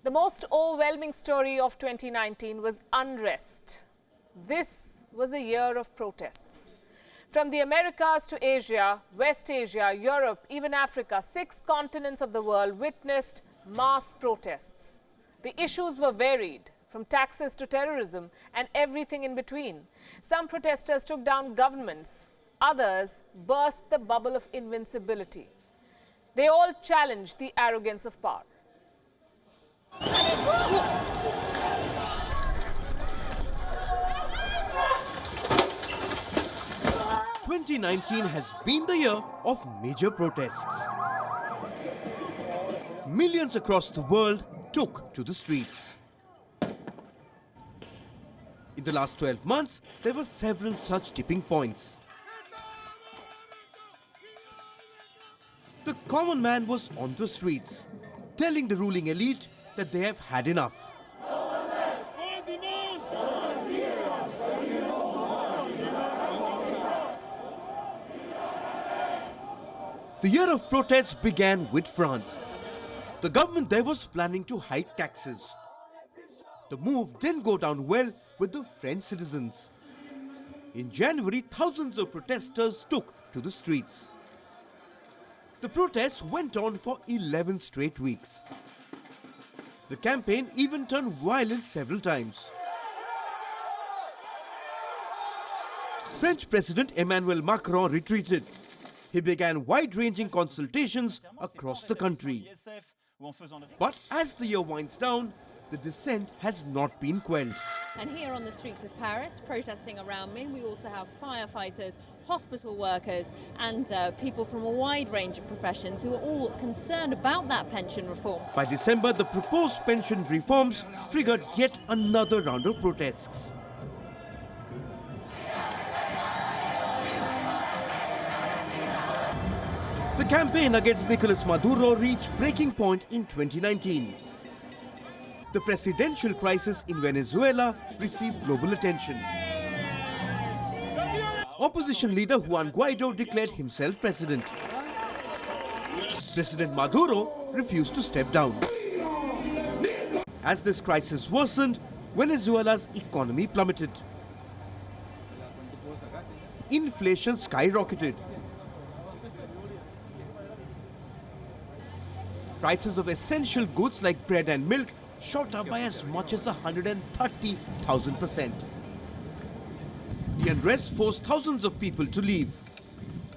The most overwhelming story of 2019 was unrest. This was a year of protests. From the Americas to Asia, West Asia, Europe, even Africa, 6 continents of the world witnessed mass protests. The issues were varied, from taxes to terrorism and everything in between. Some protesters took down governments. Others burst the bubble of invincibility. They all challenged the arrogance of power. 2019 has been the year of major protests. Millions across the world took to the streets. In the last 12 months, there were several such tipping points. The common man was on the streets, telling the ruling elite that they have had enough. The year of protests began with France. The government there was planning to hike taxes. The move didn't go down well with the French citizens. In January, thousands of protesters took to the streets. The protests went on for 11 straight weeks. The campaign even turned violent several times. French President Emmanuel Macron retreated. He began wide-ranging consultations across the country. But as the year winds down, the dissent has not been quelled. And here on the streets of Paris, protesting around me, we also have firefighters, hospital workers and people from a wide range of professions who are all concerned about that pension reform. By December, the proposed pension reforms triggered yet another round of protests. The campaign against Nicolas Maduro reached breaking point in 2019. The presidential crisis in Venezuela received global attention. Opposition leader Juan Guaido declared himself president. President Maduro refused to step down. As this crisis worsened, Venezuela's economy plummeted. Inflation skyrocketed. Prices of essential goods like bread and milk shot up by as much as 130,000%. The unrest forced thousands of people to leave,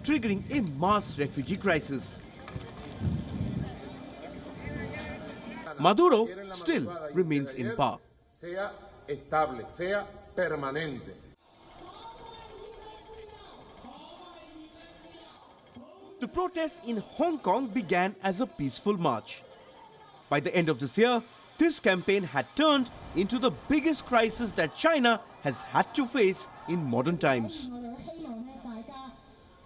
triggering a mass refugee crisis. Maduro still remains in power. The protests in Hong Kong began as a peaceful march. By the end of this year, this campaign had turned into the biggest crisis that China has had to face in modern times.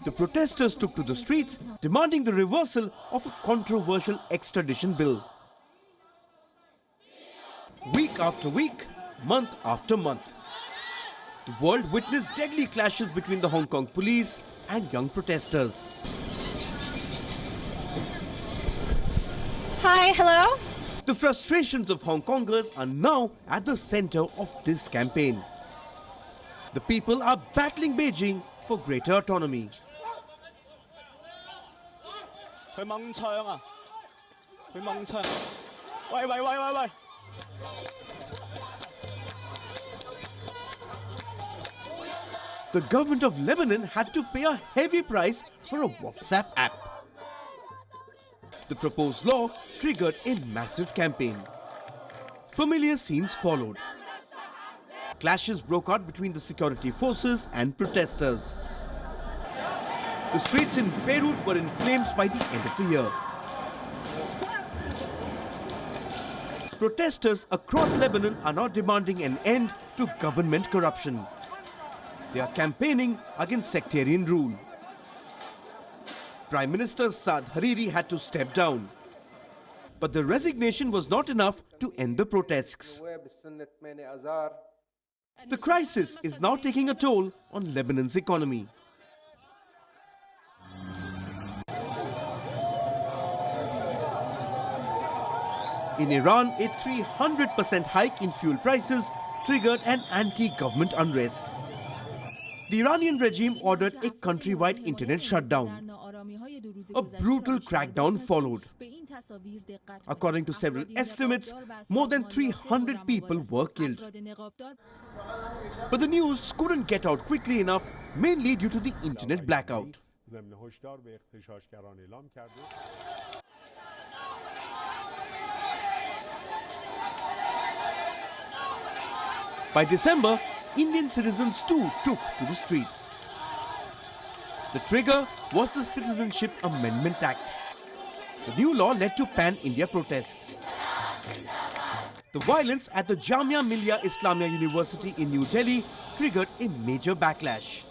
The protesters took to the streets, demanding the reversal of a controversial extradition bill. Week after week, month after month, the world witnessed deadly clashes between the Hong Kong police and young protesters. Hi, hello. The frustrations of Hong Kongers are now at the center of this campaign. The people are battling Beijing for greater autonomy. The government of Lebanon had to pay a heavy price for a WhatsApp app. The proposed law triggered a massive campaign. Familiar scenes followed. Clashes broke out between the security forces and protesters. The streets in Beirut were in flames by the end of the year. Protesters across Lebanon are now demanding an end to government corruption. They are campaigning against sectarian rule. Prime Minister Saad Hariri had to step down. But the resignation was not enough to end the protests. The crisis is now taking a toll on Lebanon's economy. In Iran, a 300% hike in fuel prices triggered an anti-government unrest. The Iranian regime ordered a countrywide internet shutdown. A brutal crackdown followed. According to several estimates, more than 300 people were killed. But the news couldn't get out quickly enough, mainly due to the internet blackout. By December, Indian citizens too took to the streets. The trigger was the Citizenship Amendment Act. The new law led to pan-India protests. The violence at the Jamia Millia Islamia University in New Delhi triggered a major backlash.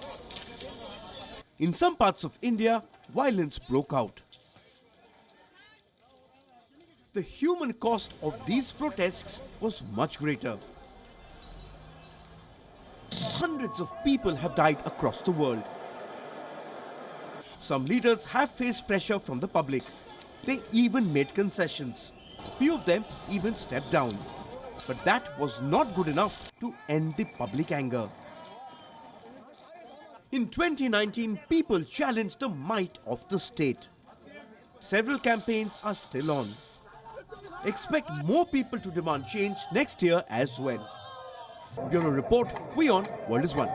In some parts of India, violence broke out. The human cost of these protests was much greater. Hundreds of people have died across the world. Some leaders have faced pressure from the public. They even made concessions. A few of them even stepped down. But that was not good enough to end the public anger. In 2019, people challenged the might of the state. Several campaigns are still on. Expect more people to demand change next year as well. Bureau Report, Wion, World is One.